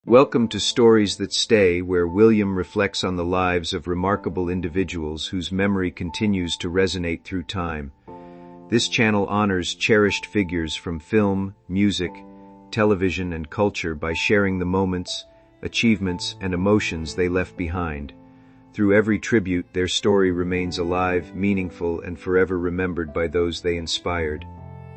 Welcome to Stories That Stay, where William reflects on the lives of remarkable individuals whose memory continues to resonate through time. This channel honors cherished figures from film, music, television, and culture by sharing the moments, achievements, and emotions they left behind. Through every tribute, their story remains alive, meaningful, and forever remembered by those they inspired.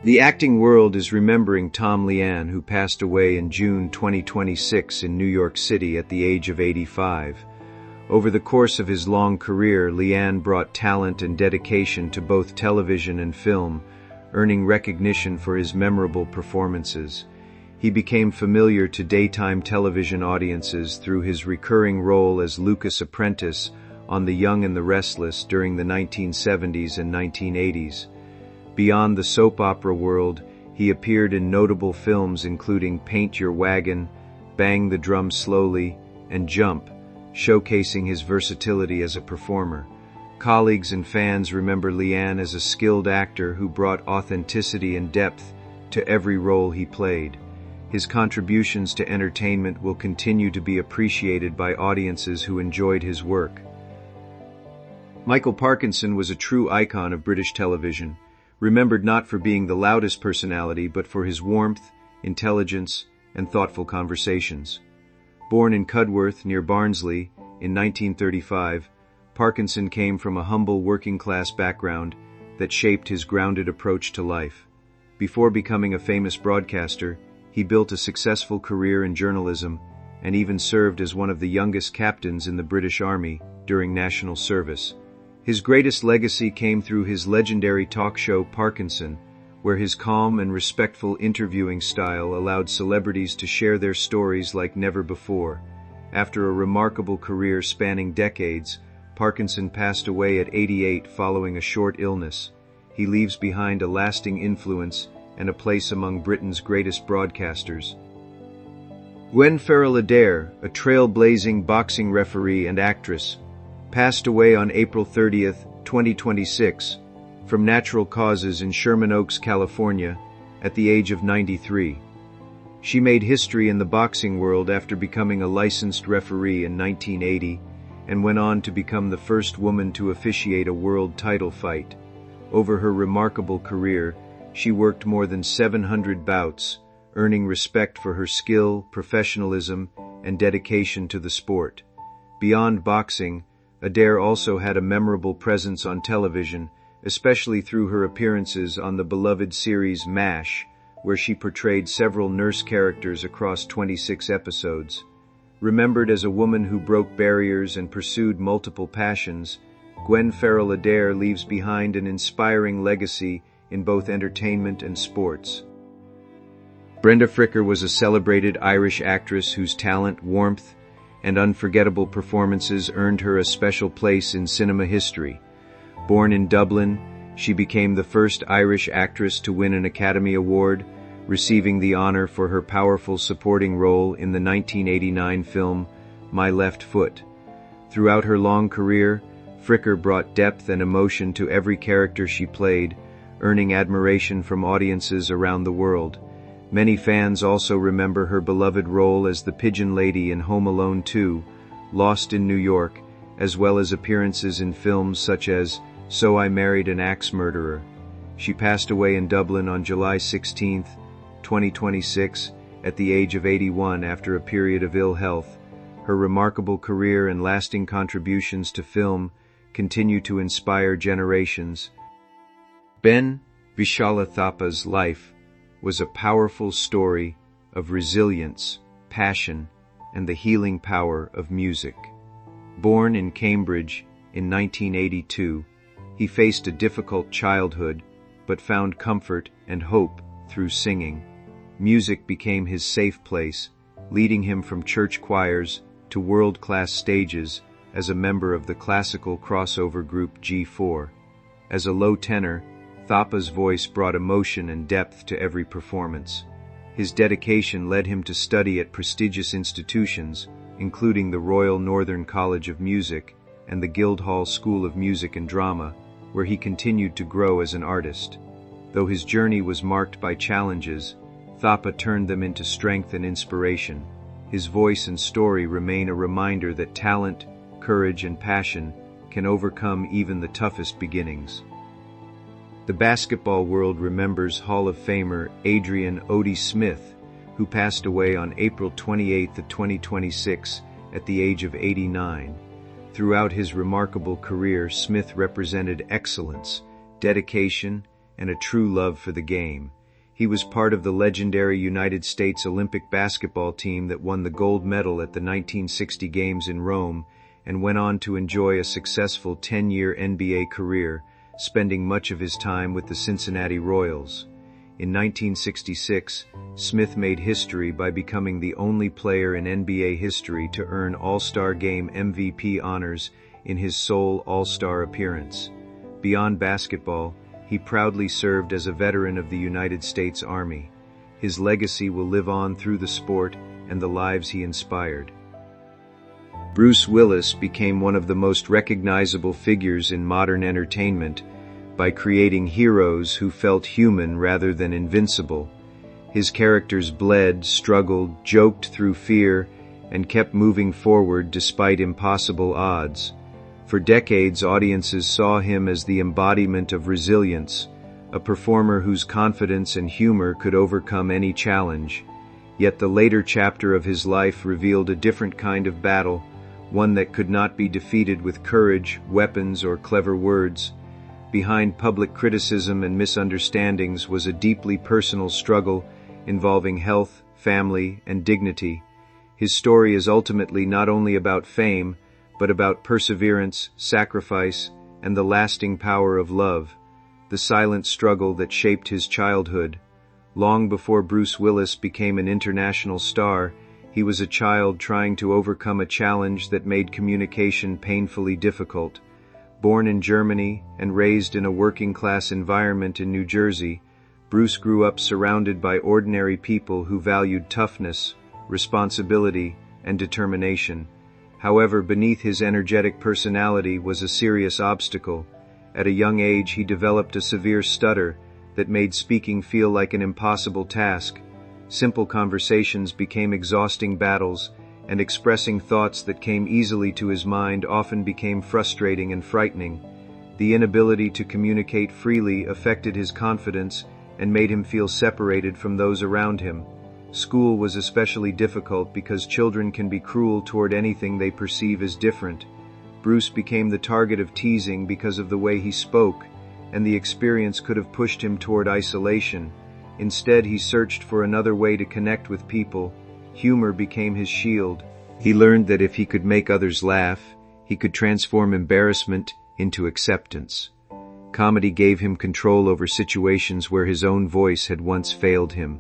The acting world is remembering Tom Leanne, who passed away in June 2026 in New York City at the age of 85. Over the course of his long career, Leanne brought talent and dedication to both television and film, earning recognition for his memorable performances. He became familiar to daytime television audiences through his recurring role as Lucas Apprentice on The Young and the Restless during the 1970s and 1980s. Beyond the soap opera world, he appeared in notable films including Paint Your Wagon, Bang the Drum Slowly, and Jump, showcasing his versatility as a performer. Colleagues and fans remember Leanne as a skilled actor who brought authenticity and depth to every role he played. His contributions to entertainment will continue to be appreciated by audiences who enjoyed his work. Michael Parkinson was a true icon of British television, remembered not for being the loudest personality but for his warmth, intelligence, and thoughtful conversations. Born in Cudworth near Barnsley in 1935, Parkinson came from a humble working-class background that shaped his grounded approach to life. Before becoming a famous broadcaster, he built a successful career in journalism and even served as one of the youngest captains in the British Army during national service. His greatest legacy came through his legendary talk show Parkinson, where his calm and respectful interviewing style allowed celebrities to share their stories like never before. After a remarkable career spanning decades, Parkinson passed away at 88 following a short illness. He leaves behind a lasting influence and a place among Britain's greatest broadcasters. Gwen Ferrell Adair, a trailblazing boxing referee and actress, passed away on April 30, 2026, from natural causes in Sherman Oaks, California, at the age of 93. She made history in the boxing world after becoming a licensed referee in 1980 and went on to become the first woman to officiate a world title fight. Over her remarkable career, she worked more than 700 bouts, earning respect for her skill, professionalism, and dedication to the sport. Beyond boxing, Adair also had a memorable presence on television, especially through her appearances on the beloved series MASH, where she portrayed several nurse characters across 26 episodes. Remembered as a woman who broke barriers and pursued multiple passions, Gwen Ferrell Adair leaves behind an inspiring legacy in both entertainment and sports. Brenda Fricker was a celebrated Irish actress whose talent, warmth, and unforgettable performances earned her a special place in cinema history. Born in Dublin, she became the first Irish actress to win an Academy Award, receiving the honor for her powerful supporting role in the 1989 film My Left Foot. Throughout her long career, Fricker brought depth and emotion to every character she played, earning admiration from audiences around the world. Many fans also remember her beloved role as the Pigeon Lady in Home Alone 2, Lost in New York, as well as appearances in films such as So I Married an Axe Murderer. She passed away in Dublin on July 16, 2026, at the age of 81 after a period of ill health. Her remarkable career and lasting contributions to film continue to inspire generations. Vishala Thapa's life was a powerful story of resilience, passion, and the healing power of music. Born in Cambridge in 1982, he faced a difficult childhood but found comfort and hope through singing. Music became his safe place, leading him from church choirs to world-class stages as a member of the classical crossover group G4. As a low tenor, Thapa's voice brought emotion and depth to every performance. His dedication led him to study at prestigious institutions, including the Royal Northern College of Music and the Guildhall School of Music and Drama, where he continued to grow as an artist. Though his journey was marked by challenges, Thapa turned them into strength and inspiration. his voice and story remain a reminder that talent, courage, and passion can overcome even the toughest beginnings. The basketball world remembers Hall of Famer Adrien Smith, who passed away on April 28, 2026, at the age of 89. Throughout his remarkable career, Smith represented excellence, dedication, and a true love for the game. He was part of the legendary United States Olympic basketball team that won the gold medal at the 1960 Games in Rome and went on to enjoy a successful 10-year NBA career, spending much of his time with the Cincinnati Royals. In 1966, Smith made history by becoming the only player in NBA history to earn All-Star Game MVP honors in his sole All-Star appearance. Beyond basketball, he proudly served as a veteran of the United States Army. His legacy will live on through the sport and the lives he inspired. Bruce Willis became one of the most recognizable figures in modern entertainment by creating heroes who felt human rather than invincible. His characters bled, struggled, joked through fear, and kept moving forward despite impossible odds. For decades, audiences saw him as the embodiment of resilience, a performer whose confidence and humor could overcome any challenge. Yet the later chapter of his life revealed a different kind of battle, one that could not be defeated with courage, weapons, or clever words. Behind public criticism and misunderstandings was a deeply personal struggle involving health, family, and dignity. His story is ultimately not only about fame, but about perseverance, sacrifice, and the lasting power of love, the silent struggle that shaped his childhood. Long before Bruce Willis became an international star, he was a child trying to overcome a challenge that made communication painfully difficult. Born in Germany and raised in a working-class environment in New Jersey, Bruce grew up surrounded by ordinary people who valued toughness, responsibility, and determination. However, beneath his energetic personality was a serious obstacle. At a young age, he developed a severe stutter that made speaking feel like an impossible task. Simple conversations became exhausting battles, and expressing thoughts that came easily to his mind often became frustrating and frightening. The inability to communicate freely affected his confidence and made him feel separated from those around him. School was especially difficult because children can be cruel toward anything they perceive as different. Bruce became the target of teasing because of the way he spoke, and the experience could have pushed him toward isolation. Instead, he searched for another way to connect with people. Humor became his shield. He learned that if he could make others laugh, he could transform embarrassment into acceptance. Comedy gave him control over situations where his own voice had once failed him.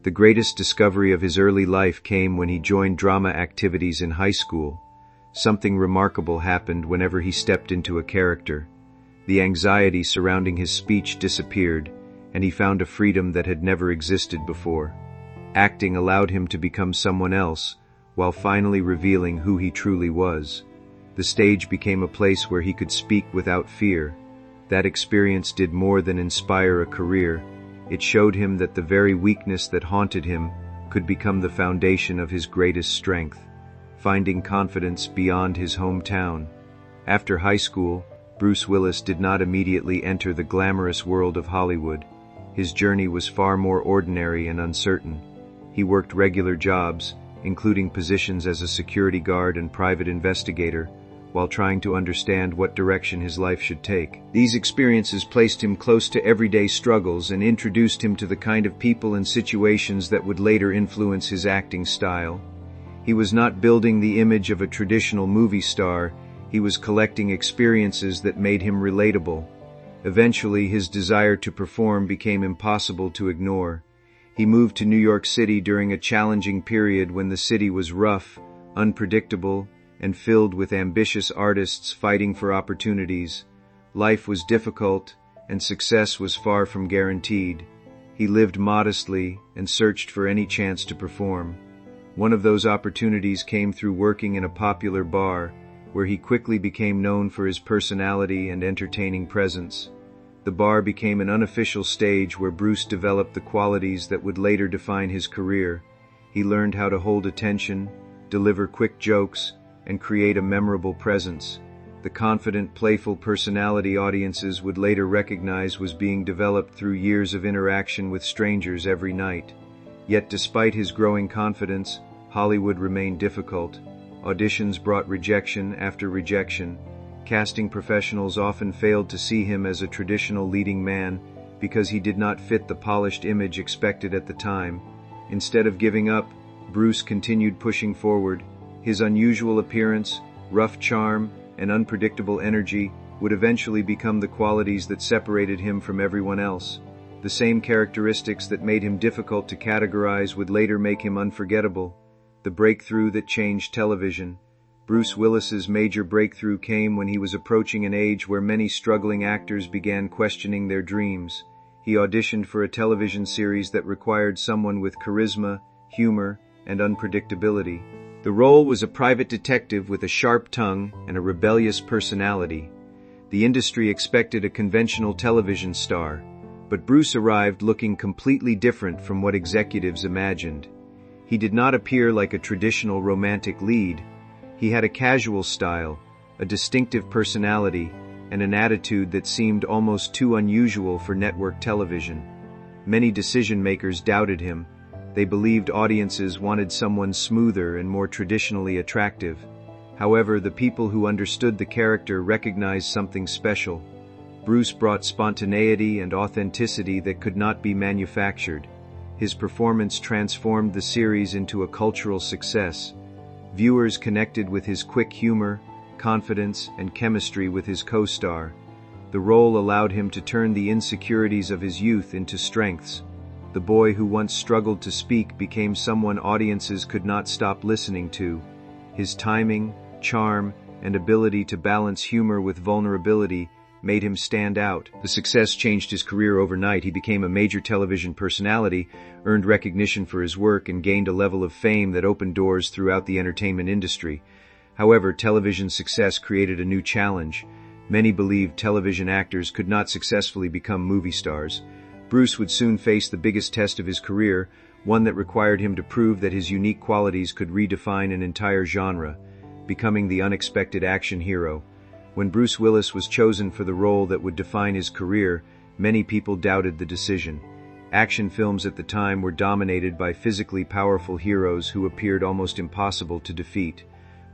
The greatest discovery of his early life came when he joined drama activities in high school. Something remarkable happened whenever he stepped into a character. The anxiety surrounding his speech disappeared, and he found a freedom that had never existed before. Acting allowed him to become someone else, while finally revealing who he truly was. The stage became a place where he could speak without fear. That experience did more than inspire a career. It showed him that the very weakness that haunted him could become the foundation of his greatest strength, finding confidence beyond his hometown. After high school, Bruce Willis did not immediately enter the glamorous world of Hollywood. His journey was far more ordinary and uncertain. He worked regular jobs, including positions as a security guard and private investigator, while trying to understand what direction his life should take. These experiences placed him close to everyday struggles and introduced him to the kind of people and situations that would later influence his acting style. He was not building the image of a traditional movie star, he was collecting experiences that made him relatable. Eventually, his desire to perform became impossible to ignore. He moved to New York City during a challenging period when the city was rough, unpredictable, and filled with ambitious artists fighting for opportunities. Life was difficult, and success was far from guaranteed. He lived modestly and searched for any chance to perform. One of those opportunities came through working in a popular bar, where he quickly became known for his personality and entertaining presence. The bar became an unofficial stage where Bruce developed the qualities that would later define his career. He learned how to hold attention, deliver quick jokes, and create a memorable presence. The confident, playful personality audiences would later recognize was being developed through years of interaction with strangers every night. Yet despite his growing confidence, Hollywood remained difficult. Auditions brought rejection after rejection. Casting professionals often failed to see him as a traditional leading man because he did not fit the polished image expected at the time. Instead of giving up, Bruce continued pushing forward. His unusual appearance, rough charm, and unpredictable energy would eventually become the qualities that separated him from everyone else. The same characteristics that made him difficult to categorize would later make him unforgettable. The breakthrough that changed television. Bruce Willis's major breakthrough came when he was approaching an age where many struggling actors began questioning their dreams. He auditioned for a television series that required someone with charisma, humor, and unpredictability. The role was a private detective with a sharp tongue and a rebellious personality. The industry expected a conventional television star, but Bruce arrived looking completely different from what executives imagined. He did not appear like a traditional romantic lead. He had a casual style, a distinctive personality, and an attitude that seemed almost too unusual for network television. Many decision-makers doubted him. They believed audiences wanted someone smoother and more traditionally attractive. However, the people who understood the character recognized something special. Bruce brought spontaneity and authenticity that could not be manufactured. His performance transformed the series into a cultural success. Viewers connected with his quick humor, confidence, and chemistry with his co-star. The role allowed him to turn the insecurities of his youth into strengths. The boy who once struggled to speak became someone audiences could not stop listening to. His timing, charm, and ability to balance humor with vulnerability made him stand out. The success changed his career overnight. He became a major television personality, earned recognition for his work, and gained a level of fame that opened doors throughout the entertainment industry. However, television success created a new challenge. Many believed television actors could not successfully become movie stars. Bruce would soon face the biggest test of his career, one that required him to prove that his unique qualities could redefine an entire genre, becoming the unexpected action hero. When Bruce Willis was chosen for the role that would define his career, many people doubted the decision. Action films at the time were dominated by physically powerful heroes who appeared almost impossible to defeat.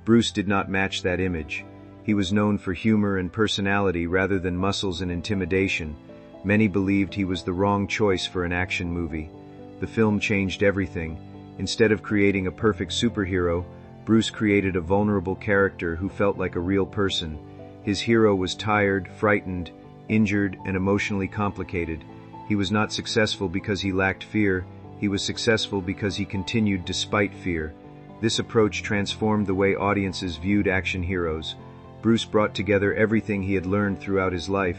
Bruce did not match that image. He was known for humor and personality rather than muscles and intimidation. Many believed he was the wrong choice for an action movie. The film changed everything. Instead of creating a perfect superhero, Bruce created a vulnerable character who felt like a real person. His hero was tired, frightened, injured, and emotionally complicated. He was not successful because he lacked fear. He was successful because he continued despite fear. This approach transformed the way audiences viewed action heroes. Bruce brought together everything he had learned throughout his life.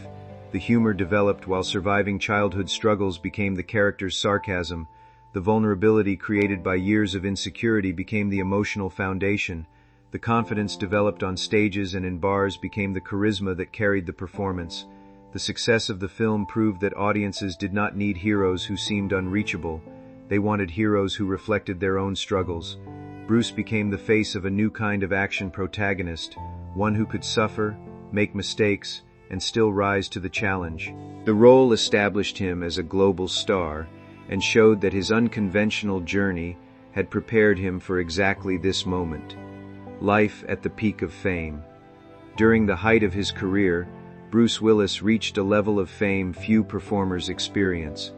The humor developed while surviving childhood struggles became the character's sarcasm. The vulnerability created by years of insecurity became the emotional foundation. The confidence developed on stages and in bars became the charisma that carried the performance. The success of the film proved that audiences did not need heroes who seemed unreachable. They wanted heroes who reflected their own struggles. Bruce became the face of a new kind of action protagonist, one who could suffer, make mistakes, and still rise to the challenge. The role established him as a global star and showed that his unconventional journey had prepared him for exactly this moment. Life at the peak of fame. During the height of his career, Bruce Willis reached a level of fame few performers experience.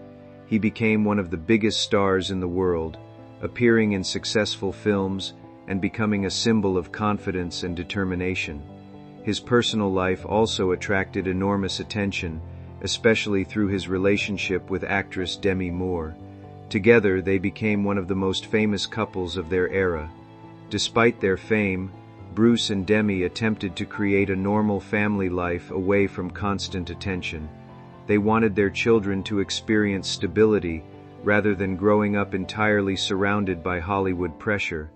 He became one of the biggest stars in the world, appearing in successful films and becoming a symbol of confidence and determination. His personal life also attracted enormous attention, especially through his relationship with actress Demi Moore. Together, they became one of the most famous couples of their era. Despite their fame, Bruce and Demi attempted to create a normal family life away from constant attention. They wanted their children to experience stability rather than growing up entirely surrounded by Hollywood pressure.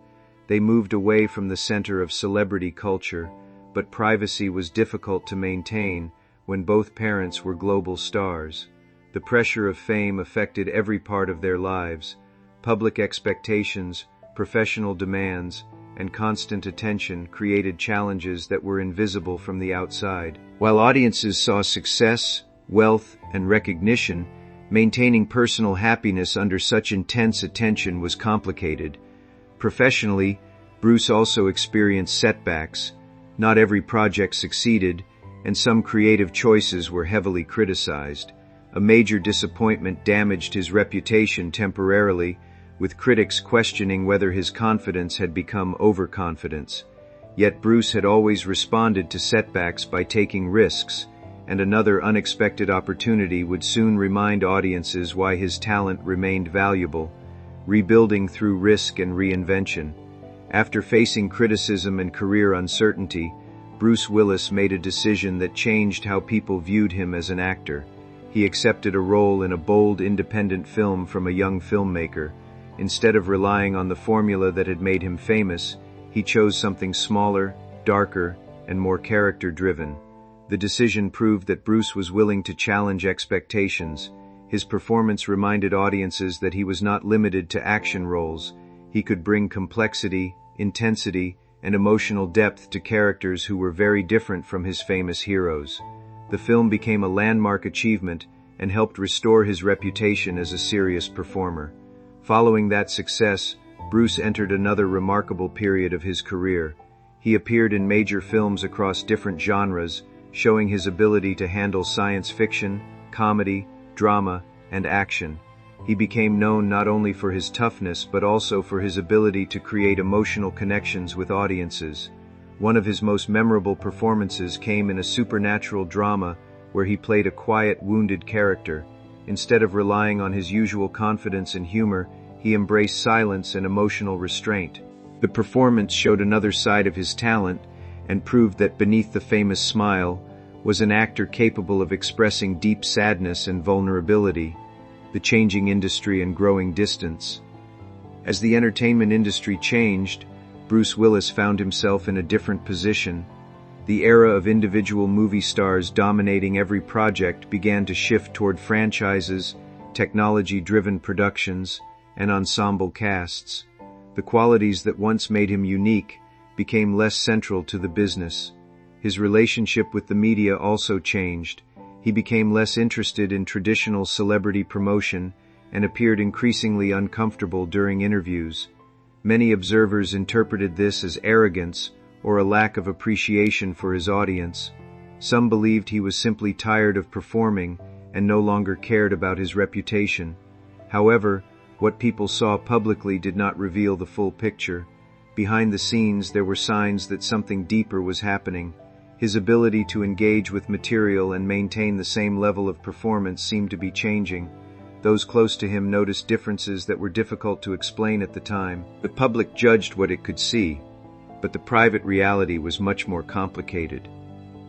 They moved away from the center of celebrity culture, but privacy was difficult to maintain when both parents were global stars. The pressure of fame affected every part of their lives. Public expectations, professional demands, and constant attention created challenges that were invisible from the outside. While audiences saw success, wealth, and recognition, maintaining personal happiness under such intense attention was complicated. Professionally, Bruce also experienced setbacks. Not every project succeeded, and some creative choices were heavily criticized. A major disappointment damaged his reputation temporarily, with critics questioning whether his confidence had become overconfidence. Yet Bruce had always responded to setbacks by taking risks, and another unexpected opportunity would soon remind audiences why his talent remained valuable. Rebuilding through risk and reinvention. After facing criticism and career uncertainty, Bruce Willis made a decision that changed how people viewed him as an actor. He accepted a role in a bold, independent film from a young filmmaker. Instead of relying on the formula that had made him famous, he chose something smaller, darker, and more character-driven. The decision proved that Bruce was willing to challenge expectations. His performance reminded audiences that he was not limited to action roles. He could bring complexity, intensity, and emotional depth to characters who were very different from his famous heroes. The film became a landmark achievement and helped restore his reputation as a serious performer. Following that success, Bruce entered another remarkable period of his career. He appeared in major films across different genres, showing his ability to handle science fiction, comedy, drama, and action. He became known not only for his toughness but also for his ability to create emotional connections with audiences. One of his most memorable performances came in a supernatural drama where he played a quiet, wounded character. Instead of relying on his usual confidence and humor, he embraced silence and emotional restraint. The performance showed another side of his talent and proved that beneath the famous smile was an actor capable of expressing deep sadness and vulnerability. The changing industry and growing distance. As the entertainment industry changed, Bruce Willis found himself in a different position. The era of individual movie stars dominating every project began to shift toward franchises, technology-driven productions, and ensemble casts. The qualities that once made him unique became less central to the business. His relationship with the media also changed. He became less interested in traditional celebrity promotion and appeared increasingly uncomfortable during interviews. Many observers interpreted this as arrogance or a lack of appreciation for his audience. Some believed he was simply tired of performing and no longer cared about his reputation. However, what people saw publicly did not reveal the full picture. Behind the scenes, there were signs that something deeper was happening. His ability to engage with material and maintain the same level of performance seemed to be changing. Those close to him noticed differences that were difficult to explain at the time. The public judged what it could see, but the private reality was much more complicated.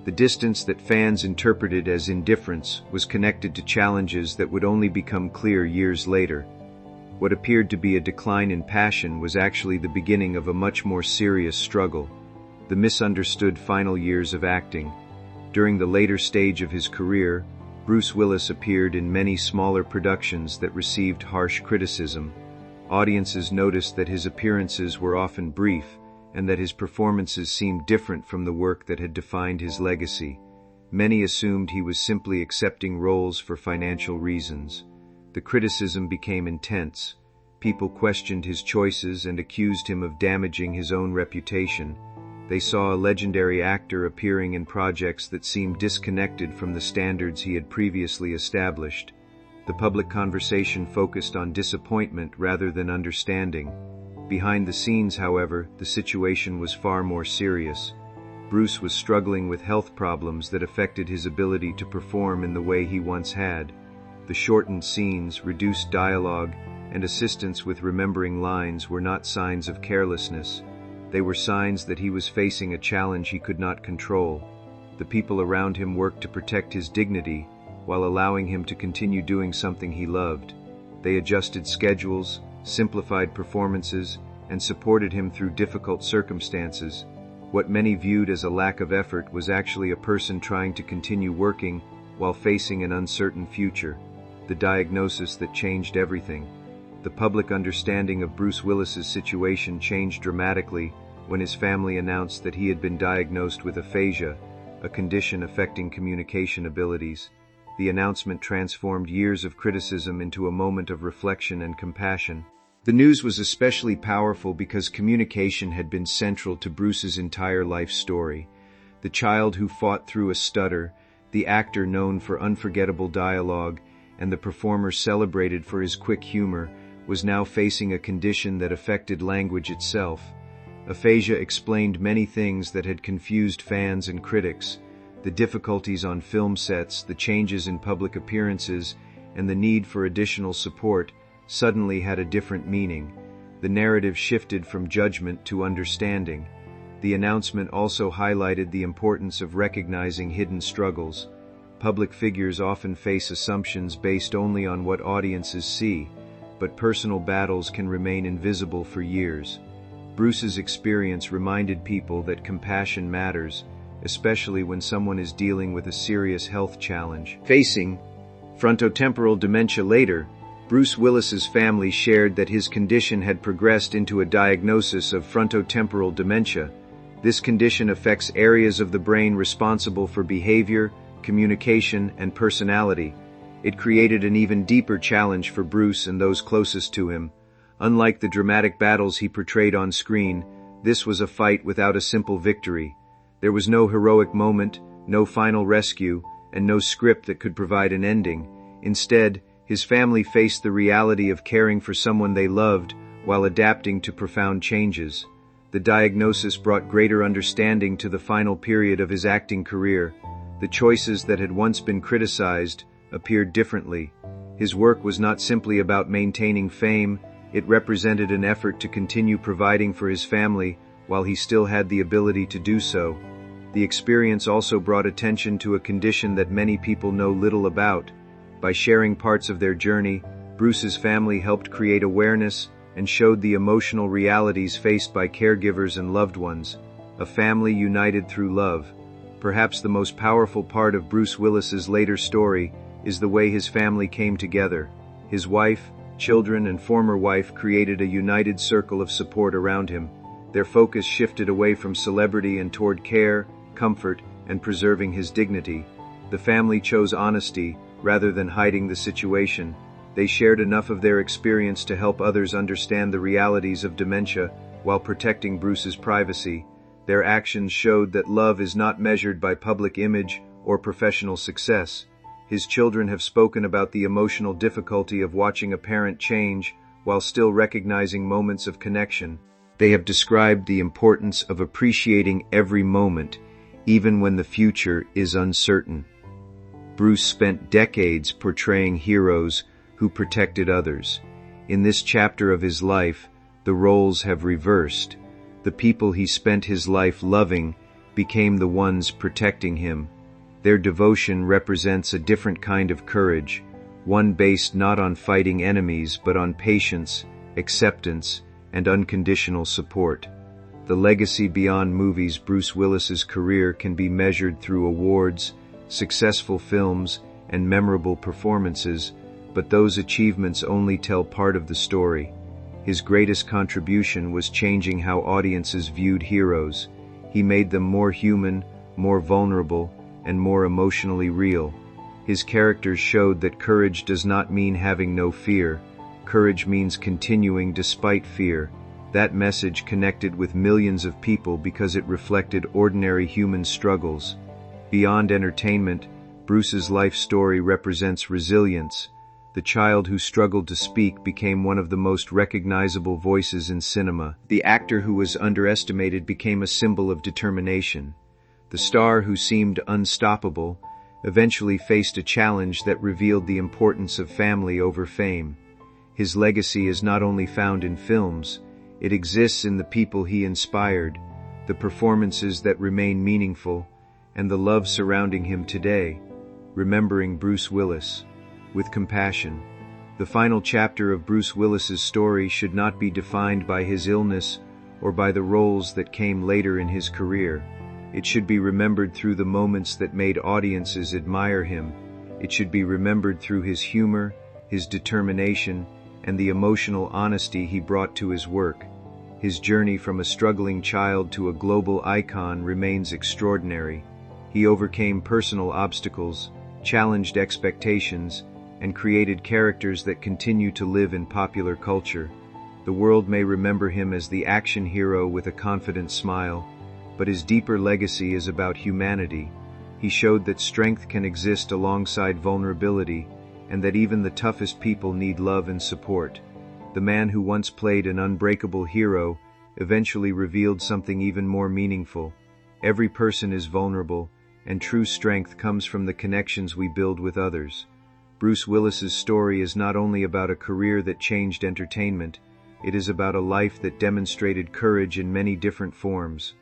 The distance that fans interpreted as indifference was connected to challenges that would only become clear years later. What appeared to be a decline in passion was actually the beginning of a much more serious struggle. The misunderstood final years of acting. During the later stage of his career, Bruce Willis appeared in many smaller productions that received harsh criticism. Audiences noticed that his appearances were often brief, and that his performances seemed different from the work that had defined his legacy. Many assumed he was simply accepting roles for financial reasons. The criticism became intense. People questioned his choices and accused him of damaging his own reputation. They saw a legendary actor appearing in projects that seemed disconnected from the standards he had previously established. The public conversation focused on disappointment rather than understanding. Behind the scenes, however, the situation was far more serious. Bruce was struggling with health problems that affected his ability to perform in the way he once had. The shortened scenes, reduced dialogue, and assistance with remembering lines were not signs of carelessness. They were signs that he was facing a challenge he could not control. The people around him worked to protect his dignity, while allowing him to continue doing something he loved. They adjusted schedules, simplified performances, and supported him through difficult circumstances. What many viewed as a lack of effort was actually a person trying to continue working while facing an uncertain future. The diagnosis that changed everything. The public understanding of Bruce Willis's situation changed dramatically when his family announced that he had been diagnosed with aphasia, a condition affecting communication abilities. The announcement transformed years of criticism into a moment of reflection and compassion. The news was especially powerful because communication had been central to Bruce's entire life story. The child who fought through a stutter, the actor known for unforgettable dialogue, and the performer celebrated for his quick humor, was now facing a condition that affected language itself. Aphasia explained many things that had confused fans and critics: the difficulties on film sets, the changes in public appearances, and the need for additional support suddenly had a different meaning. The narrative shifted from judgment to understanding. The announcement also highlighted the importance of recognizing hidden struggles. Public figures often face assumptions based only on what audiences see, but personal battles can remain invisible for years. Bruce's experience reminded people that compassion matters, especially when someone is dealing with a serious health challenge. Facing frontotemporal dementia later, Bruce Willis's family shared that his condition had progressed into a diagnosis of frontotemporal dementia. This condition affects areas of the brain responsible for behavior, communication, and personality. It created an even deeper challenge for Bruce and those closest to him. Unlike the dramatic battles he portrayed on screen, this was a fight without a simple victory. There was no heroic moment, no final rescue, and no script that could provide an ending. Instead, his family faced the reality of caring for someone they loved while adapting to profound changes. The diagnosis brought greater understanding to the final period of his acting career. The choices that had once been criticized appeared differently. His work was not simply about maintaining fame, it represented an effort to continue providing for his family while he still had the ability to do so. The experience also brought attention to a condition that many people know little about. By sharing parts of their journey, Bruce's family helped create awareness and showed the emotional realities faced by caregivers and loved ones. A family united through love. Perhaps the most powerful part of Bruce Willis's later story is the way his family came together. His wife, children, and former wife created a united circle of support around him. Their focus shifted away from celebrity and toward care, comfort, and preserving his dignity. The family chose honesty rather than hiding the situation. They shared enough of their experience to help others understand the realities of dementia while protecting Bruce's privacy. Their actions showed that love is not measured by public image or professional success. His children have spoken about the emotional difficulty of watching a parent change while still recognizing moments of connection. They have described the importance of appreciating every moment, even when the future is uncertain. Bruce spent decades portraying heroes who protected others. In this chapter of his life, the roles have reversed. The people he spent his life loving became the ones protecting him. Their devotion represents a different kind of courage, one based not on fighting enemies but on patience, acceptance, and unconditional support. The legacy beyond movies. Bruce Willis's career can be measured through awards, successful films, and memorable performances, but those achievements only tell part of the story. His greatest contribution was changing how audiences viewed heroes. He made them more human, more vulnerable, and more emotionally real. His characters showed that courage does not mean having no fear. Courage means continuing despite fear. That message connected with millions of people because it reflected ordinary human struggles. Beyond entertainment, Bruce's life story represents resilience. The child who struggled to speak became one of the most recognizable voices in cinema. The actor who was underestimated became a symbol of determination. The star who seemed unstoppable eventually faced a challenge that revealed the importance of family over fame. His legacy is not only found in films, it exists in the people he inspired, the performances that remain meaningful, and the love surrounding him today. Remembering Bruce Willis with compassion. The final chapter of Bruce Willis's story should not be defined by his illness or by the roles that came later in his career. It should be remembered through the moments that made audiences admire him. It should be remembered through his humor, his determination, and the emotional honesty he brought to his work. His journey from a struggling child to a global icon remains extraordinary. He overcame personal obstacles, challenged expectations, and created characters that continue to live in popular culture. The world may remember him as the action hero with a confident smile, but his deeper legacy is about humanity. He showed that strength can exist alongside vulnerability, and that even the toughest people need love and support. The man who once played an unbreakable hero eventually revealed something even more meaningful. Every person is vulnerable, and true strength comes from the connections we build with others. Bruce Willis's story is not only about a career that changed entertainment, it is about a life that demonstrated courage in many different forms.